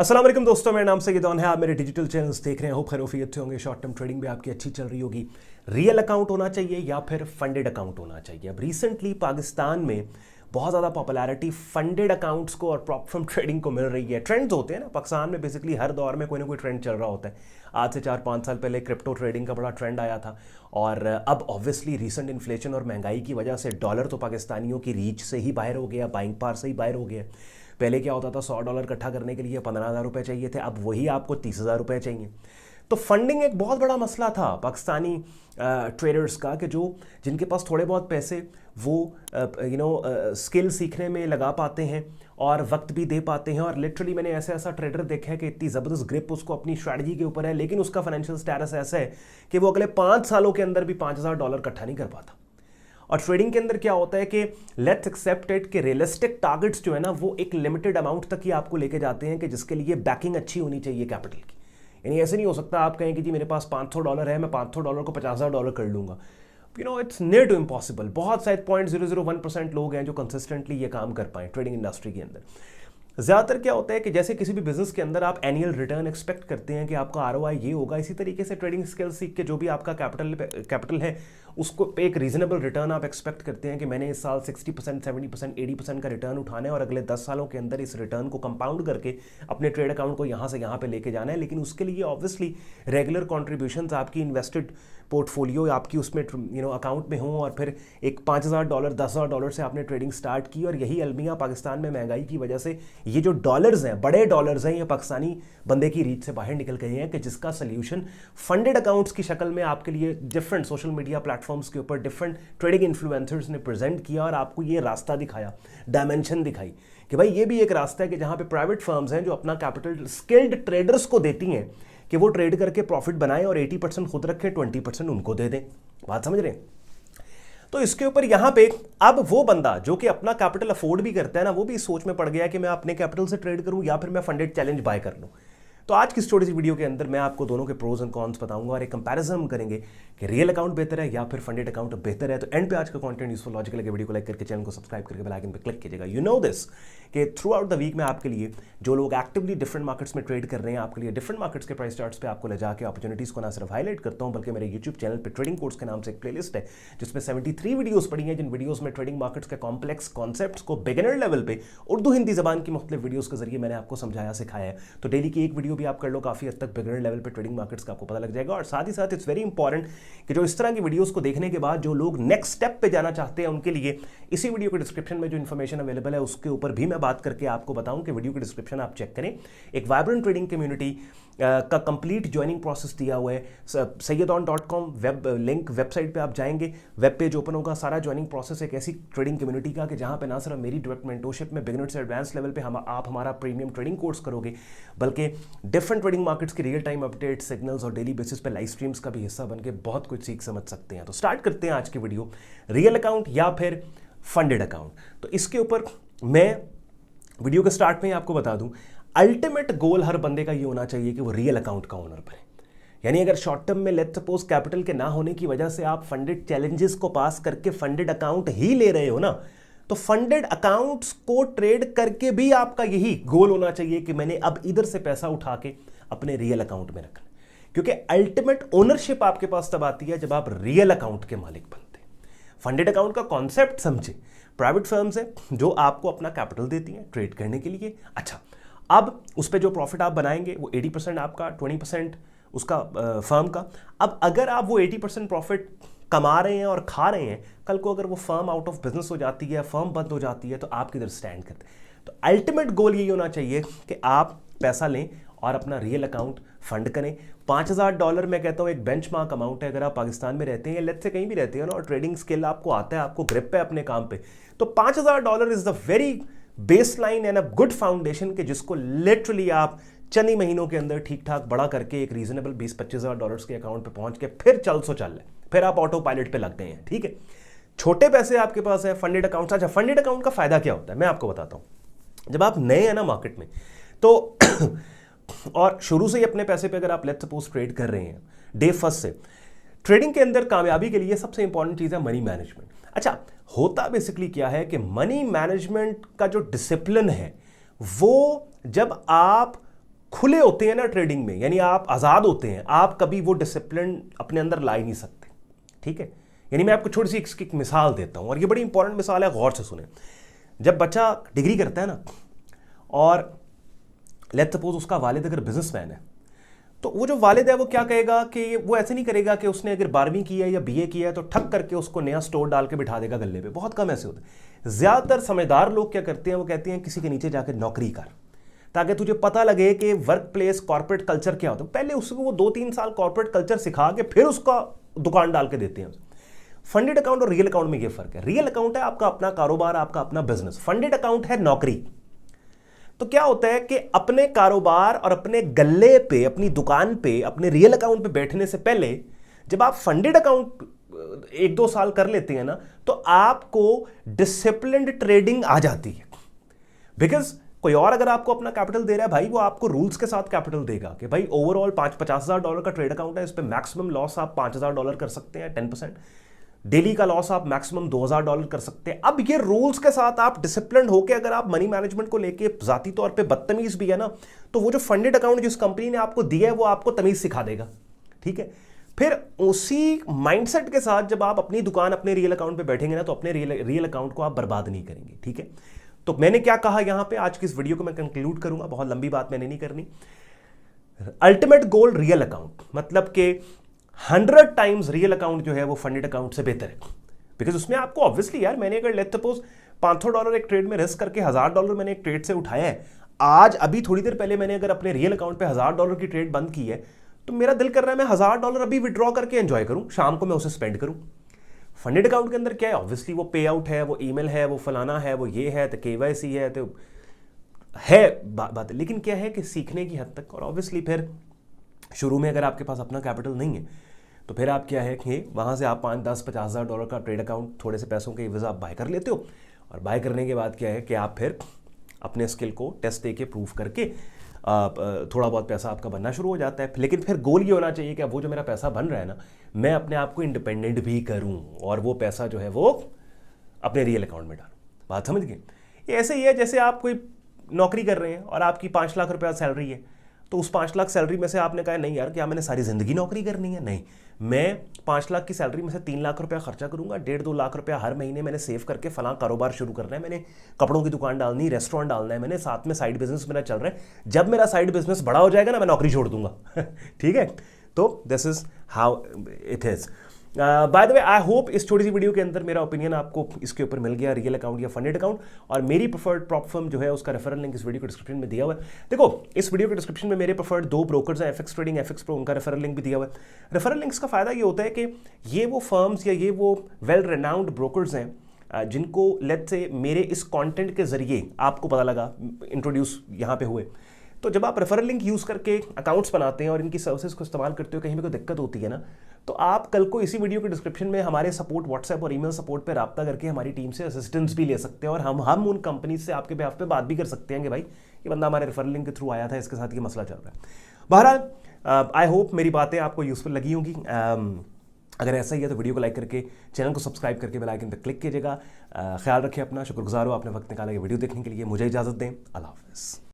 अस्सलाम वालेकुम दोस्तों, मेरा नाम सैयदौन है। आप मेरे डिजिटल चैनल्स देख रहे हैं। होप खैरियत अच्छे होंगे। शॉर्ट टर्म ट्रेडिंग भी आपकी अच्छी चल रही होगी। रियल अकाउंट होना चाहिए या फिर फंडेड अकाउंट होना चाहिए। अब रिसेंटली पाकिस्तान में बहुत ज़्यादा पॉपुलैरिटी फंडेड अकाउंट्स को और प्रॉप फर्म ट्रेडिंग को मिल रही है। ट्रेंड्स होते हैं ना पाकिस्तान में, बेसिकली हर दौर में कोई ना कोई ट्रेंड चल रहा होता है। आज से 4-5 साल पहले क्रिप्टो ट्रेडिंग का बड़ा ट्रेंड आया था, और अब ऑब्वियसली रीसेंट इन्फ्लेशन और महंगाई की वजह से डॉलर तो पाकिस्तानियों की रीच से ही बाहर हो गया, बाइंग पावर से ही बाहर हो गया। पहले क्या होता था, $100 इकट्ठा करने के लिए 15,000 रुपये चाहिए थे, अब वही आपको 30,000 रुपये चाहिए। तो फंडिंग एक बहुत बड़ा मसला था पाकिस्तानी ट्रेडर्स का, कि जिनके पास थोड़े बहुत पैसे वो स्किल सीखने में लगा पाते हैं और वक्त भी दे पाते हैं। और लिटरली मैंने ऐसा ट्रेडर देखा है कि इतनी ज़बरदस्त ग्रिप उसको अपनी स्ट्रैटेजी के ऊपर है, लेकिन उसका फाइनेंशियल स्टेटस ऐसा है कि वो अगले 5 सालों के अंदर भी $5,000 इकट्ठा नहीं कर पाता। और ट्रेडिंग के अंदर क्या होता है कि लेट्स एक्सेप्ट इट कि रियलिस्टिक टारगेट्स जो है ना, वो एक लिमिटेड अमाउंट तक ही आपको लेके जाते हैं, कि जिसके लिए बैकिंग अच्छी होनी चाहिए कैपिटल की। यानी ऐसे नहीं हो सकता आप कहें कि जी मेरे पास $500 है, मैं $500 को $50,000 कर लूँगा। It's near to impossible. बहुत शायद 0.001% लोग हैं जो कंसिस्टेंटली ये काम कर पाएँ ट्रेडिंग इंडस्ट्री के अंदर। ज़्यादातर क्या होता है कि जैसे किसी भी बिजनेस के अंदर आप एनुअल रिटर्न एक्सपेक्ट करते हैं कि आपका आरओआई ये होगा, इसी तरीके से ट्रेडिंग स्किल सीख के जो भी आपका कैपिटल है उसको पे एक रीजनेबल रिटर्न आप एक्सपेक्ट करते हैं कि मैंने इस साल 60%, 70%, 80% का रिटर्न उठाना है और अगले 10 सालों के अंदर इस रिटर्न को कंपाउंड करके अपने ट्रेड अकाउंट को यहाँ से यहाँ पे लेके जाना है। लेकिन उसके लिए ऑब्वियसली रेगुलर कॉन्ट्रीब्यूशंस आपकी इन्वेस्टेड पोर्टफोलियो आपकी उसमें अकाउंट में हों, और फिर एक $5,000, $10,000 से आपने ट्रेडिंग स्टार्ट की। और यही अलमिया पाकिस्तान में महंगाई की वजह से ये जो डॉलर्स हैं, बड़े डॉलर्स हैं, ये पाकिस्तानी बंदे की रीच से बाहर निकल गए हैं, कि जिसका सोल्यूशन फंडेड अकाउंट्स की शक्ल में आपके लिए डिफरेंट सोशल मीडिया प्लेटफॉर्म्स के ऊपर डिफरेंट ट्रेडिंग इन्फ्लुएंसर्स ने प्रेजेंट किया और आपको ये रास्ता दिखाया, डायमेंशन दिखाई कि भाई ये भी एक रास्ता है कि जहाँ पे प्राइवेट फर्म्स हैं जो अपना कैपिटल स्किल्ड ट्रेडर्स को देती हैं कि वो ट्रेड करके प्रॉफिट बनाएं और 80% खुद रखें, 20% उनको दे दें। बात समझ रहे हैं? तो इसके ऊपर यहाँ पे अब वो बंदा जो कि अपना कैपिटल अफोर्ड भी करता है ना, वो भी इस सोच में पड़ गया कि मैं अपने कैपिटल से ट्रेड करूँ या फिर मैं फंडेड चैलेंज बाय कर लूँ। तो आज की छोटी सी वीडियो के अंदर मैं आपको दोनों के प्रोज एंड कॉन्स बताऊंगा और एक कंपैरिजन करेंगे कि रियल अकाउंट बेहतर है या फिर फंडेड अकाउंट बेहतर है। तो एंड पे आज का कंटेंट यूजफुल लॉजिकल लगे, वीडियो को लाइक करके चैनल को सब्सक्राइब करके बेल आइकन पे क्लिक कीजिएगा। यू नो दिस कि थ्रू आउट द वीक में आपके लिए जो लोग एक्टिवली डिफरेंट मार्केट्स में ट्रेड कर रहे हैं, आपके लिए डिफरेंट मार्केट्स के प्राइस चार्ट्स पे आपको ले जाकर अपॉर्चुनिटीज को ना सिर्फ हाईलाइट करता हूं, बल्कि मेरे यूट्यूब चैनल पे ट्रेडिंग कोर्स के नाम से एक प्लेलिस्ट है जिसमें 73 वीडियोस पड़ी हैं, जिन वीडियोस में ट्रेडिंग मार्केट्स के कॉम्प्लेक्स कॉन्सेप्ट्स को बिगिनर लेवल पे उर्दू हिंदी जबान की मुख्तलिफ वीडियोस के जरिए मैंने आपको समझाया सिखाया है। तो डेली की एक वीडियो भी आप कर लो, काफी हद तक बिगिनर लेवल पे ट्रेडिंग मार्केट्स का आपको पता लग जाएगा। और साथ ही साथ इट्स वेरी इंपॉर्टेंट कि जो इस तरह की वीडियोस को देखने के बाद जो लोग नेक्स्ट स्टेप पे जाना चाहते हैं, उनके लिए इसी वीडियो के डिस्क्रिप्शन में जो इन्फॉर्मेशन अवेलेबल है उसके ऊपर भी मैं बात करके आपको बताऊं कि वीडियो के डिस्क्रिप्शन आप चेक करें। एक वाइब्रेंट ट्रेडिंग कम्युनिटी का कंप्लीट ज्वाइनिंग प्रोसेस दिया हुआ है। sayyadon.com वेब लिंक, वेबसाइट पे आप जाएंगे, वेब पेज ओपन होगा, सारा ज्वाइनिंग प्रोसेस एक ऐसी ट्रेडिंग कम्युनिटी का कि जहां पे ना सिर्फ मेरी डायरेक्ट मेंटरशिप में बिगिनर से एडवांस लेवल पे आप हमारा प्रीमियम ट्रेडिंग कोर्स करोगे, बल्कि डिफरेंट ट्रेडिंग मार्केट्स की रियल टाइम अपडेट, सिग्नल्स और डेली बेसिस पे लाइव स्ट्रीम्स का भी हिस्सा बन के बहुत कुछ सीख समझ सकते हैं। तो स्टार्ट करते हैं आज की वीडियो, रियल अकाउंट या फिर फंडेड अकाउंट। तो इसके ऊपर मैं वीडियो के स्टार्ट में ही आपको बता दूं, अल्टीमेट गोल हर बंदे का ये होना चाहिए कि वो रियल अकाउंट का ओनर बने। यानी अगर शॉर्ट टर्म में लेट्स सपोज कैपिटल के ना होने की वजह से आप फंडेड चैलेंजेस को पास करके फंडेड अकाउंट ही ले रहे हो ना, तो फंडेड अकाउंट्स को ट्रेड करके भी आपका यही गोल होना चाहिए कि मैंने अब इधर से पैसा उठा के अपने रियल अकाउंट में रखना। क्योंकि अल्टीमेट ओनरशिप आपके पास तब आती है जब आप रियल अकाउंट के मालिक बनते हैं। फंडेड अकाउंट का कॉन्सेप्ट समझे, प्राइवेट फर्म्स है जो आपको अपना कैपिटल देती हैं ट्रेड करने के लिए। अच्छा, अब उस पर जो प्रॉफिट आप बनाएंगे वो 80% आपका, 20% उसका फर्म का। अब अगर आप वो 80% प्रॉफिट कमा रहे हैं और खा रहे हैं, कल को अगर वो फर्म आउट ऑफ बिजनेस हो जाती है, फर्म बंद हो जाती है, तो आप किधर स्टैंड करते हैं? तो अल्टीमेट गोल यही होना चाहिए कि आप पैसा लें और अपना रियल अकाउंट फंड करें। $5,000 मैं कहता हूँ एक बेंचमार्क अमाउंट है। अगर आप पाकिस्तान में रहते हैं या लेट्स से कहीं भी रहते हैं ना, और ट्रेडिंग स्किल आपको आता है, आपको ग्रिप है अपने काम पे, तो $5,000 is the very base line and a good foundation के जिसको लिटरली आप चंद ही महीनों के अंदर ठीक ठाक बड़ा करके एक रीजनेबल $20-25,000 के अकाउंट पे पहुंच के फिर चल ले, फिर आप ऑटो पायलट पे लग गए हैं। ठीक है, छोटे पैसे आपके पास है, फंडेड अकाउंट। अच्छा, फंडेड अकाउंट का फायदा क्या होता है मैं आपको बताता हूं। जब आप नए हैं ना मार्केट में, तो और शुरू से ही अपने पैसे पे अगर आप लेट्स सपोज ट्रेड कर रहे हैं डे फर्स्ट से, ट्रेडिंग के अंदर कामयाबी के लिए सबसे इंपॉर्टेंट चीज है मनी मैनेजमेंट। अच्छा, होता बेसिकली क्या है कि मनी मैनेजमेंट का जो डिसिप्लिन है वो जब आप खुले होते हैं ना ट्रेडिंग में, यानी आप आज़ाद होते हैं, आप कभी वो डिसिप्लिन अपने अंदर ला ही नहीं सकते, ठीक है। यानी मैं आपको छोटी सी इसकी एक मिसाल देता हूँ, और ये बड़ी इंपॉर्टेंट मिसाल है, गौर से सुने। जब बच्चा डिग्री करता है ना, और लेट्स सपोज उसका वालिद अगर बिजनेसमैन है, तो वो जो वालिद है वो क्या कहेगा कि वो ऐसे नहीं करेगा कि उसने अगर 12वीं की है या बीए किया है तो ठक करके उसको नया स्टोर डाल के बिठा देगा गले पे। बहुत कम ऐसे होते हैं। ज़्यादातर समझदार लोग क्या करते हैं, वो कहते हैं किसी के नीचे जाकर नौकरी कर, ताकि तुझे पता लगे कि वर्क प्लेस कॉर्पोरेट कल्चर क्या होता है। पहले उसको वो 2-3 साल कॉर्पोरेट कल्चर सिखा के फिर उसका दुकान डाल के देते हैं। फंडेड अकाउंट और रियल अकाउंट में ये फर्क है। रियल अकाउंट है आपका अपना कारोबार, आपका अपना बिजनेस। फंडेड अकाउंट है नौकरी। तो क्या होता है कि अपने कारोबार और अपने गल्ले पे, अपनी दुकान पे, अपने रियल अकाउंट पे बैठने से पहले जब आप फंडेड अकाउंट 1-2 साल कर लेते हैं ना, तो आपको डिसिप्लिन्ड ट्रेडिंग आ जाती है। बिकॉज कोई और अगर आपको अपना कैपिटल दे रहा है भाई, वो आपको रूल्स के साथ कैपिटल देगा कि भाई ओवरऑल $50,000 का ट्रेड अकाउंट है, इस पे मैक्सिमम लॉस आप $5,000 कर सकते हैं, 10%। डेली का लॉस आप मैक्सिमम $2,000 कर सकते हैं। अब ये रूल्स के साथ आप डिसिप्लिन होकर अगर आप मनी मैनेजमेंट को लेके जाती तौर पे बदतमीज भी है ना, तो वो जो फंडेड अकाउंट जिस कंपनी ने आपको दिया है वो आपको तमीज सिखा देगा, ठीक है। फिर उसी माइंडसेट के साथ जब आप अपनी दुकान अपने रियल अकाउंट पे बैठेंगे ना, तो अपने रियल अकाउंट को आप बर्बाद नहीं करेंगे, ठीक है। तो मैंने क्या कहा यहां पे, आज की इस वीडियो को मैं कंक्लूड करूंगा, बहुत लंबी बात मैंने नहीं करनी। अल्टीमेट गोल रियल अकाउंट, मतलब कि 100 टाइम्स रियल अकाउंट जो है वो फंडेड अकाउंट से बेहतर है। बिकॉज उसमें आपको ऑब्वियसली यार, मैंने अगर लेट्स सपोज $500 एक ट्रेड में रिस्क करके $1,000 मैंने एक ट्रेड से उठाया है, आज अभी थोड़ी देर पहले मैंने अगर अपने रियल अकाउंट पे $1,000 की ट्रेड बंद की है, तो मेरा दिल कर रहा है मैं $1,000 अभी विड्रॉ करके एंजॉय करूं, शाम को मैं उसे स्पेंड करूं। फंडेड अकाउंट के अंदर क्या है, ऑब्वियसली वो पे आउट है, वो ईमेल है, वो फलाना है, वो ये है, तो KYC है, तो है बात। लेकिन क्या है कि सीखने की हद तक, और ऑब्वियसली फिर शुरू में अगर आपके पास अपना कैपिटल नहीं है, तो फिर आप क्या है कि वहाँ से आप 5-10-50,000 का ट्रेड अकाउंट थोड़े से पैसों के एवज आप बाय कर लेते हो, और बाय करने के बाद क्या है कि आप फिर अपने स्किल को टेस्ट दे के प्रूव करके थोड़ा बहुत पैसा आपका बनना शुरू हो जाता है। लेकिन फिर गोल ये होना चाहिए कि वो जो मेरा पैसा बन रहा है ना, मैं अपने आप को इंडिपेंडेंट भी करूँ, और वो पैसा जो है वो अपने रियल अकाउंट में डालूँ। बात समझ गए। ये ऐसे ही है जैसे आप कोई नौकरी कर रहे हैं और आपकी 5 लाख रुपया सैलरी है, तो उस 5 लाख सैलरी में से आपने कहा नहीं यार, क्या मैंने सारी ज़िंदगी नौकरी करनी है? नहीं, मैं 5 लाख की सैलरी में से 3 लाख रुपया खर्चा करूंगा, 1.5-2 लाख रुपया हर महीने मैंने सेव करके फलां कारोबार शुरू करना है, मैंने कपड़ों की दुकान डालनी, रेस्टोरेंट डालना है, मैंने साथ में साइड बिजनेस मेरा चल रहा है। जब मेरा साइड बिजनेस बड़ा हो जाएगा ना, मैं नौकरी छोड़ दूंगा। ठीक है, तो this is how it is. By the way, I hope इस छोटी सी वीडियो के अंदर मेरा ओपिनियन आपको इसके ऊपर मिल गया, रियल अकाउंट या फंडेड अकाउंट। और मेरी प्रेफर्ड प्रॉप फर्म जो है उसका रेफरल लिंक इस वीडियो के डिस्क्रिप्शन में दिया हुआ है। देखो, इस वीडियो के डिस्क्रिप्शन में मेरे प्रेफर्ड 2 ब्रोकर्स हैं, FX ट्रेडिंग, FX प्रो, उनका रेफरल लिंक भी दिया हुआ है। रेफरल लिंक्स का फायदा ये होता है कि ये वो फर्म्स या ये वो वेल रेनाउंड ब्रोकर्स हैं जिनको लेट्स से मेरे इस कंटेंट के जरिए आपको पता लगा, इंट्रोड्यूस यहाँ पे हुए। तो जब आप रेफरल लिंक यूज़ करके अकाउंट्स बनाते हैं और इनकी सर्विसेज को इस्तेमाल करते हो, कहीं भी कोई दिक्कत होती है ना, तो आप कल को इसी वीडियो के डिस्क्रिप्शन में हमारे सपोर्ट व्हाट्सएप और ईमेल सपोर्ट पे रब्ता करके हमारी टीम से असिस्टेंस भी ले सकते हैं, और हम उन कंपनीज से आपके बेहाफ पे बात भी कर सकते हैं कि भाई ये बंदा हमारे रेफरल लिंक के थ्रू आया था, इसके साथ ये मसला चल रहा है। बहरहाल आई होप मेरी बातें आपको यूजफुल लगी होंगी। अगर ऐसा ही है तो वीडियो को लाइक करके, चैनल को सब्सक्राइब करके बेल आइकन पर क्लिक कीजिएगा। ख्याल रखिए अपना, शुक्रगुजार हो आपने वक्त निकाला ये वीडियो देखने के लिए। मुझे इजाज़त दें, अल्लाह हाफ़िज़।